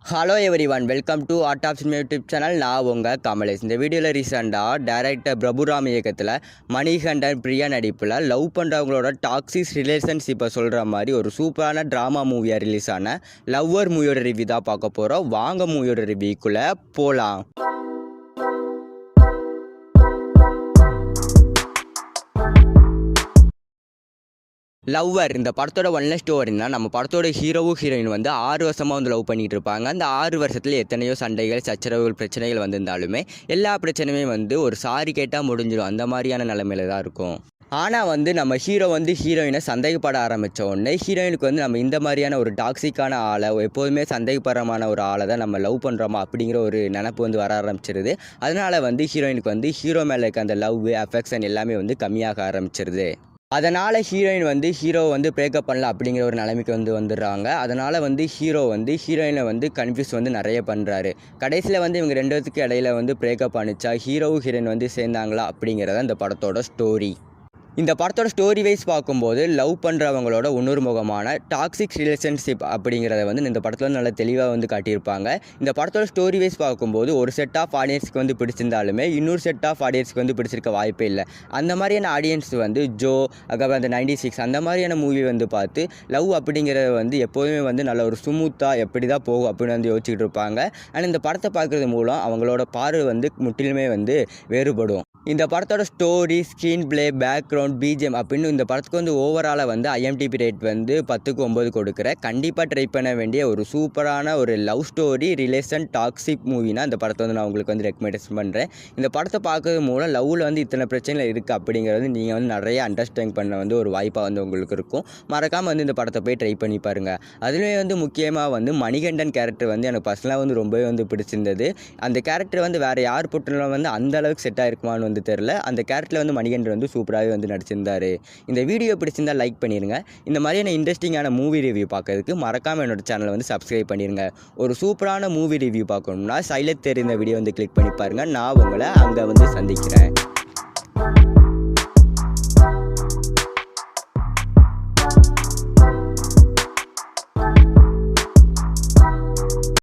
Hello everyone, welcome to Art of Cinema YouTube channel. நான் உங்கள் கமலேஷ். இந்த வீடியோவில் ரீசெண்டாக டைரக்டர் பிரபுராம் இயக்கத்தில் மணிகண்டன் பிரியா நடிப்பில் லவ் பண்ணுறவங்களோட டாக்ஸிக் ரிலேஷன்ஷிப்பை சொல்கிற மாதிரி ஒரு சூப்பரான ட்ராமா மூவியாக ரிலீஸ் ஆன லவ்வர் மூவியோட ரிவ்யூ தான் பார்க்க போகிறோம். வாங்க மூவியோட ரிவ்யூக்குள்ளே போகலாம். லவ்வர் இந்த படத்தோட ஒன்ல ஸ்டோரின்னா, நம்ம படத்தோட ஹீரோவும் ஹீரோயின் வந்து 6 வருஷமாக வந்து லவ் பண்ணிகிட்டு இருப்பாங்க. அந்த 6 வருஷத்தில் எத்தனையோ சண்டைகள், சச்சரவுகள், பிரச்சனைகள் வந்திருந்தாலுமே எல்லா பிரச்சனையுமே வந்து ஒரு சாரி கேட்டால் முடிஞ்சிடும். அந்த மாதிரியான நிலைமையில தான் இருக்கும். ஆனால் வந்து நம்ம ஹீரோ வந்து ஹீரோயினை சந்தேகப்பட ஆரம்பித்த உடனே ஹீரோயினுக்கு வந்து நம்ம இந்த மாதிரியான ஒரு டாக்ஸிக்கான ஆளை, எப்போதுமே சந்தேகப்படுறமான ஒரு ஆளை தான் நம்ம லவ் பண்ணுறோமா அப்படிங்கிற ஒரு நினப்பு வந்து வர ஆரம்பிச்சிருது. அதனால் வந்து ஹீரோயினுக்கு வந்து ஹீரோ மேலே இருக்க அந்த லவ், அஃபெக்ஷன் எல்லாமே வந்து கம்மியாக ஆரம்பிச்சிருது. அதனால் ஹீரோயின் வந்து ஹீரோவை வந்து பிரேக்கப் பண்ணல அப்படிங்கிற ஒரு நிலைமைக்கு வந்து வந்துடுறாங்க. அதனால் வந்து ஹீரோ வந்து ஹீரோயினை வந்து கன்ஃபியூஸ் வந்து நிறைய பண்ணுறாரு. கடைசியில் வந்து இவங்க 2 பேத்துக்கு இடையில வந்து பிரேக்கப் அனுச்சா ஹீரோவும் ஹீரோயின் வந்து சேர்ந்தாங்களா அப்படிங்கிறத இந்த படத்தோட ஸ்டோரி. இந்த படத்தோட ஸ்டோரி வைஸ் பார்க்கும்போது லவ் பண்ணுறவங்களோட இன்னொரு முகமான டாக்ஸிக் ரிலேஷன்ஷிப் அப்படிங்கிறத வந்து இந்த படத்தில் நல்லா தெளிவாக வந்து காட்டியிருப்பாங்க. இந்த படத்தோட ஸ்டோரி வைஸ் பார்க்கும்போது ஒரு செட் ஆஃப் ஆடியன்ஸ்க்கு வந்து பிடிச்சிருந்தாலுமே இன்னொரு செட் ஆஃப் ஆடியன்ஸ்க்கு வந்து பிடிச்சிருக்க வாய்ப்பே இல்லை. அந்த மாதிரியான ஆடியன்ஸ் வந்து ஜோ, அதுக்கப்புறம் அந்த 96 அந்த மாதிரியான மூவி வந்து பார்த்து லவ் அப்படிங்கிறத வந்து எப்போதுமே வந்து நல்ல ஒரு ஸ்மூத்தாக எப்படி தான் போகும் அப்படின்னு வந்து யோசிச்சுட்டு இருப்பாங்க. ஆனால் இந்த படத்தை பார்க்குறது மூலம் அவங்களோட பார்வை வந்து முற்றிலுமே வந்து வேறுபடும். இந்த படத்தோட story, screen play, background, BGM அப்படின்னு இந்த படத்துக்கு வந்து ஓவராலாக வந்து ஐஎம்டிபி ரேட் வந்து 10க்கு 9 கொடுக்குறேன். கண்டிப்பாக ட்ரை பண்ண வேண்டிய ஒரு சூப்பரான ஒரு லவ் ஸ்டோரி ரிலேஷன் டாக்ஸிக் மூவினா இந்த படத்தை வந்து நான் உங்களுக்கு வந்து ரெக்கமெண்டேஷன் பண்ணுறேன். இந்த படத்தை பார்க்கறது மூலம் லவ்வில் வந்து இத்தனை பிரச்சனைகள் இருக்குது அப்படிங்கிறது நீங்கள் வந்து நிறைய அண்டர்ஸ்டாண்ட் பண்ண வந்து ஒரு வாய்ப்பாக வந்து உங்களுக்கு இருக்கும். மறக்காமல் வந்து இந்த படத்தை போய் ட்ரை பண்ணி பாருங்கள். அதுலேயே வந்து முக்கியமாக வந்து மணிகண்டன் கேரக்டர் வந்து எனக்கு பர்சனலாக வந்து ரொம்பவே வந்து பிடிச்சிருந்தது. அந்த கேரக்டர் வந்து வேறு யார் போட்டாலும் வந்து அந்த அளவுக்கு செட் ஆகிருக்குமான்னு வந்து தெரியல. அந்த கேரக்டரில் வந்து மணிகண்டன் வந்து சூப்பராகவே வந்து நடிச்சிருந்தார். இந்த வீடியோ பிடிச்சிருந்தால் லைக் பண்ணிடுங்க. இந்த மாதிரியான இன்ட்ரெஸ்டிங்கான மூவி ரிவ்யூ பார்க்கறதுக்கு மறக்காமல் என்னோட சேனலை வந்து சப்ஸ்கிரைப் பண்ணிடுங்க. ஒரு சூப்பரான மூவி ரிவ்யூ பார்க்கணும்னா சைடில் தெரிந்த வீடியோ வந்து கிளிக் பண்ணி பாருங்கள். நான் உங்களை அங்கே வந்து சந்திக்கிறேன்.